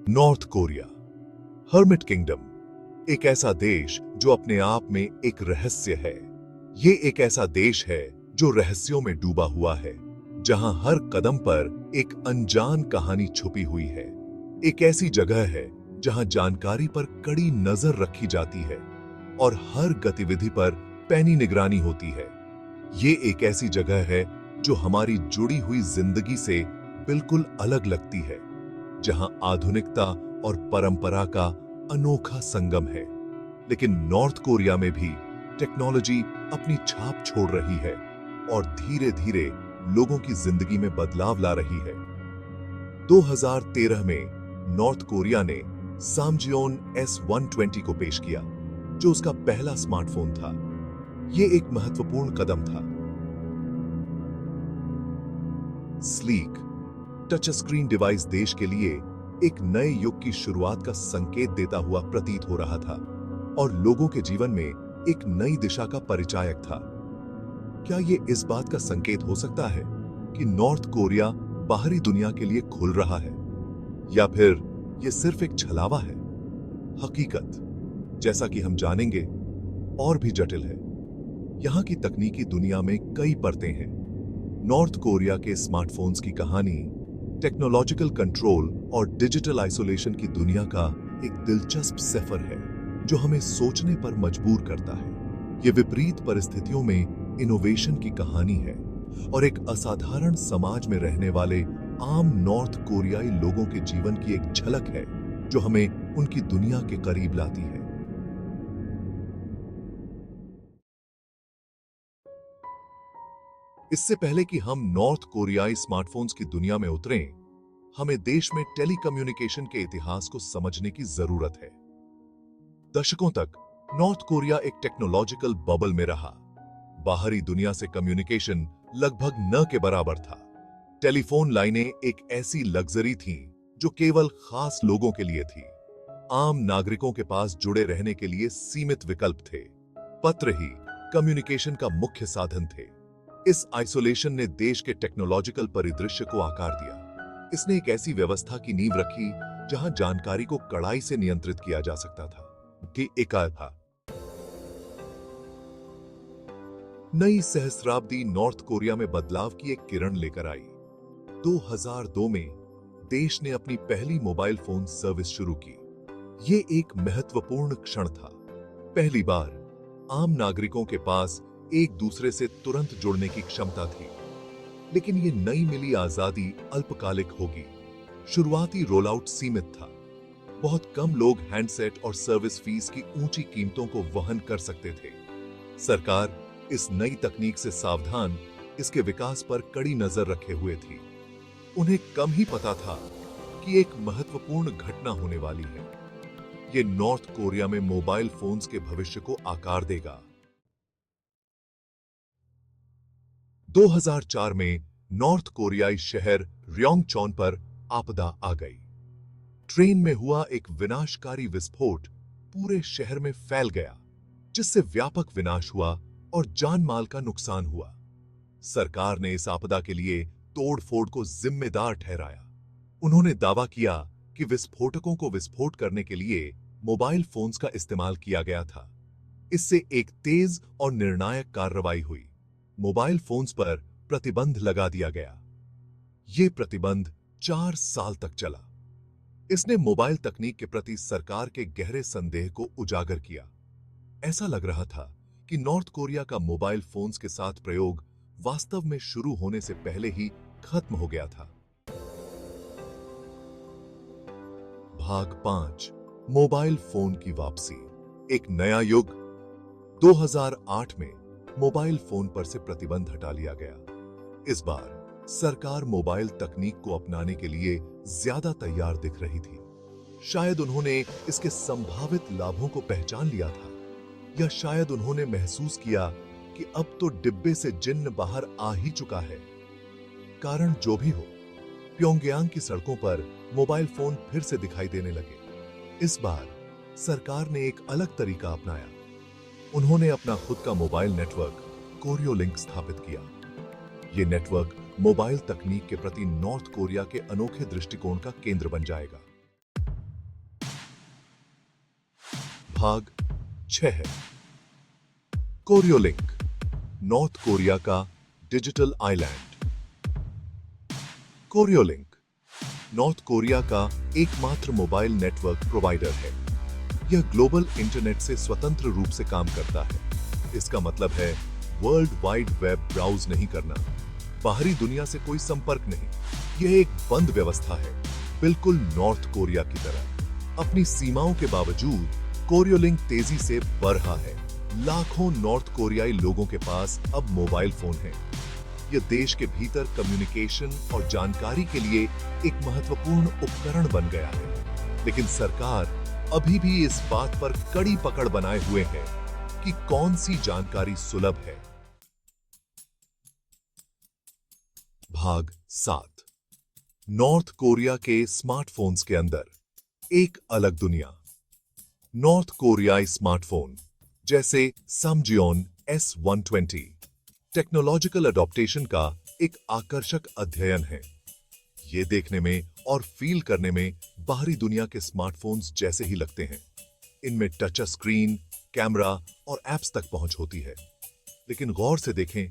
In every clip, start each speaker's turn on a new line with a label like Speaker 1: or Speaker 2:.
Speaker 1: North Korea, hermit kingdom, एक ऐसा देश जो अपने आप में एक रहस्य है। ये एक ऐसा देश है जो रहस्यों में डूबा हुआ है, जहां हर कदम पर एक अनजान कहानी छुपी हुई है। एक ऐसी जगह है जहां जानकारी पर कड़ी नजर रखी जाती है और हर गतिविधि पर पैनी निगरानी होती है। ये एक ऐसी जगह है जो हमारी जुड़ी हुई जिंदगी से बिल्कुल अलग लगती है, जहां आधुनिकता और परंपरा का अनोखा संगम है। लेकिन नॉर्थ कोरिया में भी टेक्नोलॉजी अपनी छाप छोड़ रही है और धीरे-धीरे लोगों की जिंदगी में बदलाव ला रही है। 2013 में नॉर्थ कोरिया ने सामजियोन S120 को पेश किया, जो उसका पहला स्मार्टफोन था। यह एक महत्वपूर्ण कदम था। स्लीक टच स्क्रीन डिवाइस देश के लिए एक नए युग की शुरुआत का संकेत देता हुआ प्रतीत हो रहा था और लोगों के जीवन में एक नई दिशा का परिचायक था। क्या यह इस बात का संकेत हो सकता है कि नॉर्थ कोरिया बाहरी दुनिया के लिए खुल रहा है, या फिर यह सिर्फ एक छलावा है? हकीकत, जैसा कि हम जानेंगे, और भी जटिल है। यहां की तकनीकी दुनिया में कई परतें हैं। नॉर्थ कोरिया के स्मार्टफोन्स की कहानी टेक्नोलॉजिकल कंट्रोल और डिजिटल आइसोलेशन की दुनिया का एक दिलचस्प सफर है, जो हमें सोचने पर मजबूर करता है। ये विपरीत परिस्थितियों में इनोवेशन की कहानी है और एक असाधारण समाज में रहने वाले आम नॉर्थ कोरियाई लोगों के जीवन की एक झलक है, जो हमें उनकी दुनिया के करीब लाती है। इससे पहले कि हम नॉर्थ कोरियाई स्मार्टफोन्स की दुनिया में उतरें, हमें देश में टेलीकम्युनिकेशन के इतिहास को समझने की जरूरत है। दशकों तक नॉर्थ कोरिया एक टेक्नोलॉजिकल बबल में रहा। बाहरी दुनिया से कम्युनिकेशन लगभग न के बराबर था। टेलीफोन लाइनें एक ऐसी लग्जरी थीं जो केवल खास लोगों के लिए थी। आम नागरिकों के पास जुड़े रहने के लिए सीमित विकल्प थे। पत्र ही कम्युनिकेशन का मुख्य साधन थे। इस आइसोलेशन ने देश के टेक्नोलॉजिकल परिदृश्य को आकार दिया। इसने एक ऐसी व्यवस्था की नींव रखी जहां जानकारी को कड़ाई से नियंत्रित किया जा सकता था कि एका था। नई सहस्राब्दी नॉर्थ कोरिया में बदलाव की एक किरण लेकर आई। 2002 में देश ने अपनी पहली मोबाइल फोन सर्विस शुरू की। यह एक महत्वपूर्ण क्षण था। पहली बार आम नागरिकों के पास एक दूसरे से तुरंत जुड़ने की क्षमता थी। लेकिन यह नई मिली आजादी अल्पकालिक होगी। शुरुआती रोलआउट सीमित था। बहुत कम लोग हैंडसेट और सर्विस फीस की ऊंची कीमतों को वहन कर सकते थे। सरकार इस नई तकनीक से सावधान, इसके विकास पर कड़ी नजर रखे हुए थी। उन्हें कम ही पता था कि एक महत्वपूर्ण घटना होने वाली है। यह नॉर्थ कोरिया में मोबाइल फोन्स के भविष्य को आकार देगा। 2004 में नॉर्थ कोरियाई शहर रयोंगचोन पर आपदा आ गई। ट्रेन में हुआ एक विनाशकारी विस्फोट पूरे शहर में फैल गया, जिससे व्यापक विनाश हुआ और जान माल का नुकसान हुआ। सरकार ने इस आपदा के लिए तोड़फोड़ को जिम्मेदार ठहराया। उन्होंने दावा किया कि विस्फोटकों को विस्फोट करने के लिए मोबाइल फोन्स का इस्तेमाल किया गया था। इससे एक तेज और निर्णायक कार्रवाई हुई। मोबाइल फोन्स पर प्रतिबंध लगा दिया गया। यह प्रतिबंध 4 साल तक चला। इसने मोबाइल तकनीक के प्रति सरकार के गहरे संदेह को उजागर किया। ऐसा लग रहा था कि नॉर्थ कोरिया का मोबाइल फोन्स के साथ प्रयोग वास्तव में शुरू होने से पहले ही खत्म हो गया था। भाग 5, मोबाइल फोन की वापसी, एक नया युग। 2008 में मोबाइल फोन पर से प्रतिबंध हटा लिया गया। इस बार सरकार मोबाइल तकनीक को अपनाने के लिए ज्यादा तैयार दिख रही थी। शायद उन्होंने इसके संभावित लाभों को पहचान लिया था, या शायद उन्होंने महसूस किया कि अब तो डिब्बे से जिन्न बाहर आ ही चुका है। कारण जो भी हो, प्योंगयांग की सड़कों पर मोबाइल फोन फिर से दिखाई देने लगे। इस बार सरकार ने एक अलग तरीका अपनाया। उन्होंने अपना खुद का मोबाइल नेटवर्क कोरियोलिंक स्थापित किया। यह नेटवर्क मोबाइल तकनीक के प्रति नॉर्थ कोरिया के अनोखे दृष्टिकोण का केंद्र बन जाएगा। भाग 6 है। कोरियोलिंक, नॉर्थ कोरिया का डिजिटल आइलैंड। कोरियोलिंक नॉर्थ कोरिया का एकमात्र मोबाइल नेटवर्क प्रोवाइडर है। यह ग्लोबल इंटरनेट से स्वतंत्र रूप से काम करता है। इसका मतलब है वर्ल्ड वाइड वेब ब्राउज नहीं करना, बाहरी दुनिया से कोई संपर्क नहीं। यह एक बंद व्यवस्था है, बिल्कुल नॉर्थ कोरिया की तरह। अपनी सीमाओं के बावजूद कोरियोलिंक तेजी से बढ़ रहा है। लाखों नॉर्थ कोरियाई लोगों के पास अब मोबाइल फोन है। यह देश के भीतर कम्युनिकेशन और जानकारी के लिए एक महत्वपूर्ण उपकरण बन गया है। लेकिन सरकार अभी भी इस बात पर कड़ी पकड़ बनाए हुए है कि कौन सी जानकारी सुलभ है। भाग 7। नॉर्थ कोरिया के स्मार्टफोन्स के अंदर एक अलग दुनिया। नॉर्थ कोरियाई स्मार्टफोन जैसे समजियोन S120 टेक्नोलॉजिकल अडॉप्टेशन का एक आकर्षक अध्ययन है। ये देखने में और फील करने में बाहरी दुनिया के स्मार्टफोन्स जैसे ही लगते हैं। इनमें टच स्क्रीन, कैमरा और एप्स तक पहुंच होती है। लेकिन गौर से देखें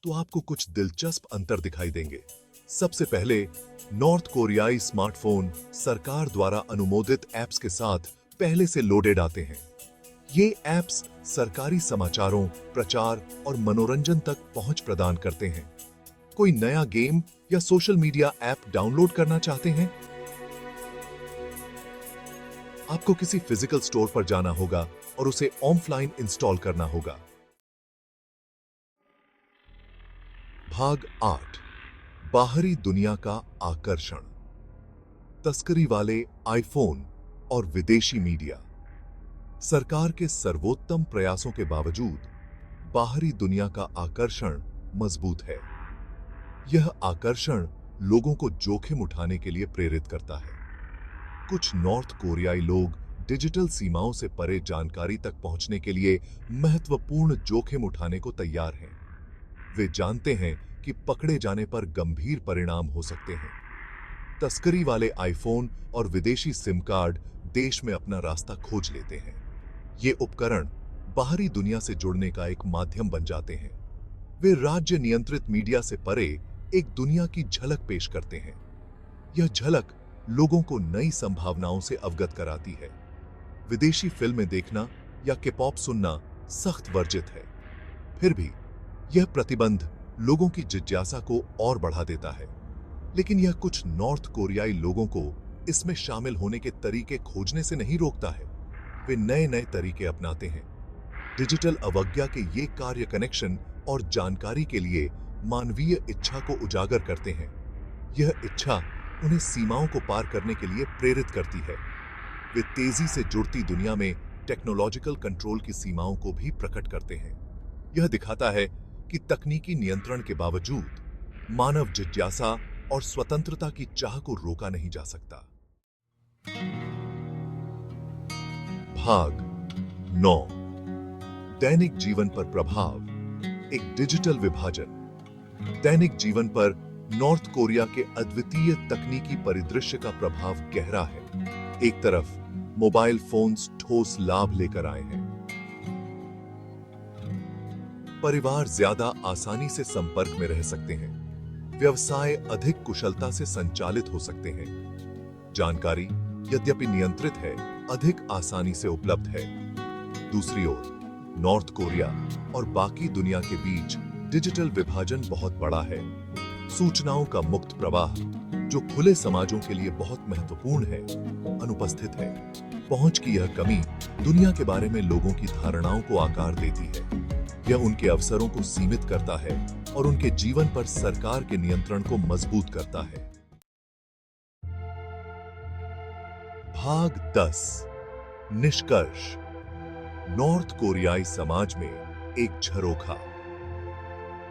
Speaker 1: तो आपको कुछ दिलचस्प अंतर दिखाई देंगे। सबसे पहले, नॉर्थ कोरियाई स्मार्टफोन सरकार द्वारा अनुमोदित एप्स के साथ पहले से लोडेड आते हैं। ये एप्स सरकारी समाचारों, प्रचार और मनोरंजन तक पहुंच प्रदान करते हैं। कोई नया गेम या सोशल मीडिया ऐप डाउनलोड करना चाहते हैं? आपको किसी फिजिकल स्टोर पर जाना होगा और उसे ऑफलाइन इंस्टॉल करना होगा। भाग 8। बाहरी दुनिया का आकर्षण। तस्करी वाले आईफोन और विदेशी मीडिया। सरकार के सर्वोत्तम प्रयासों के बावजूद बाहरी दुनिया का आकर्षण मजबूत है। यह आकर्षण लोगों को जोखिम उठाने के लिए प्रेरित करता है। कुछ नॉर्थ कोरियाई लोग डिजिटल सीमाओं से परे जानकारी तक पहुंचने के लिए महत्वपूर्ण जोखिम उठाने को तैयार हैं। वे जानते हैं कि पकड़े जाने पर गंभीर परिणाम हो सकते हैं। तस्करी वाले आईफोन और विदेशी सिम कार्ड देश में अपना रास्ता खोज लेते हैं। ये उपकरण बाहरी दुनिया से जुड़ने का एक माध्यम बन जाते हैं। वे राज्य नियंत्रित मीडिया से परे एक दुनिया की झलक पेश करते हैं। यह झलक लोगों को नई संभावनाओं से अवगत कराती है। विदेशी फिल्में देखना या के-पॉप सुनना सख्त वर्जित है। फिर भी यह प्रतिबंध लोगों की जिज्ञासा को और बढ़ा देता है। लेकिन यह कुछ नॉर्थ कोरियाई लोगों को इसमें शामिल होने के तरीके खोजने से नहीं रोकता है। वे नए-नए तरीके अपनाते हैं। डिजिटल अवज्ञा के ये कार्य कनेक्शन और जानकारी के लिए मानवीय इच्छा को उजागर करते हैं। यह इच्छा उन्हें सीमाओं को पार करने के लिए प्रेरित करती है। वे तेजी से जुड़ती दुनिया में टेक्नोलॉजिकल कंट्रोल की सीमाओं को भी प्रकट करते हैं। यह दिखाता है कि तकनीकी नियंत्रण के बावजूद मानव जिज्ञासा और स्वतंत्रता की चाह को रोका नहीं जा सकता। भाग 9। दैनिक जीवन पर प्रभाव। एक डिजिटल विभाजन। दैनिक जीवन पर नॉर्थ कोरिया के अद्वितीय तकनीकी परिदृश्य का प्रभाव गहरा है। एक तरफ मोबाइल फोन्स ठोस लाभ लेकर आए हैं। परिवार ज्यादा आसानी से संपर्क में रह सकते हैं। व्यवसाय अधिक कुशलता से संचालित हो सकते हैं। जानकारी यद्यपि नियंत्रित है, अधिक आसानी से उपलब्ध है। दूसरी ओर नॉर्थ कोरिया और बाकी दुनिया के बीच डिजिटल विभाजन बहुत बड़ा है। सूचनाओं का मुक्त प्रवाह, जो खुले समाजों के लिए बहुत महत्वपूर्ण है, अनुपस्थित है। पहुंच की यह कमी दुनिया के बारे में लोगों की धारणाओं को आकार देती है। यह उनके अवसरों को सीमित करता है और उनके जीवन पर सरकार के नियंत्रण को मजबूत करता है। भाग 10। निष्कर्ष। नॉर्थ कोरियाई समाज में एक झरोखा।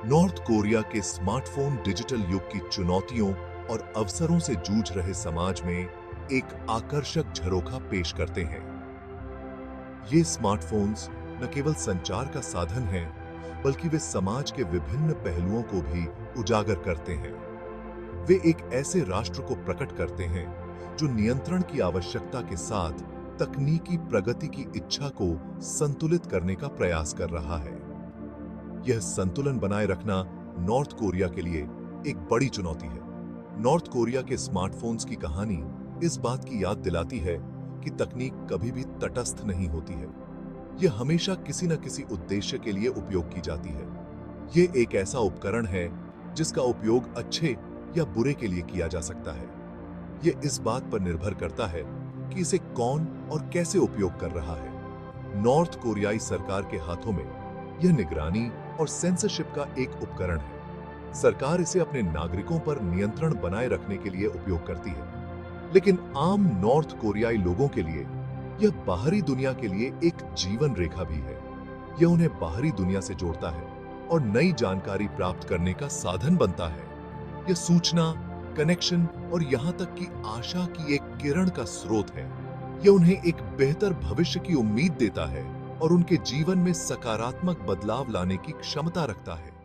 Speaker 1: नॉर्थ कोरिया के स्मार्टफोन डिजिटल युग की चुनौतियों और अवसरों से जूझ रहे समाज में एक आकर्षक झरोखा पेश करते हैं। ये स्मार्टफोन्स न केवल संचार का साधन है, बल्कि वे समाज के विभिन्न पहलुओं को भी उजागर करते हैं। वे एक ऐसे राष्ट्र को प्रकट करते हैं जो नियंत्रण की आवश्यकता के साथ तकनीकी प्रगति की इच्छा को संतुलित करने का प्रयास कर रहा है। यह संतुलन बनाए रखना नॉर्थ कोरिया के लिए एक बड़ी चुनौती है। नॉर्थ कोरिया के स्मार्टफोन्स की कहानी इस बात की याद दिलाती है कि तकनीक कभी भी तटस्थ नहीं होती है। यह हमेशा किसी न किसी उद्देश्य के लिए उपयोग की जाती है। यह एक ऐसा उपकरण है जिसका उपयोग अच्छे या बुरे के लिए किया जा सकता है। यह इस बात पर निर्भर करता है कि इसे कौन और कैसे उपयोग कर रहा है। नॉर्थ कोरियाई सरकार के हाथों में यह निगरानी और सेंसरशिप का एक उपकरण है। सरकार इसे अपने नागरिकों पर नियंत्रण बनाए रखने के लिए उपयोग करती है, लेकिन आम नॉर्थ कोरियाई लोगों के लिए यह बाहरी दुनिया के लिए एक जीवन रेखा भी है। यह उन्हें बाहरी दुनिया से जोड़ता है और नई जानकारी प्राप्त करने का साधन बनता है। यह सूचना, कनेक्शन और यहां तक कि आशा की एक किरण का स्रोत है। यह उन्हें एक बेहतर भविष्य की उम्मीद देता है और उनके जीवन में सकारात्मक बदलाव लाने की क्षमता रखता है।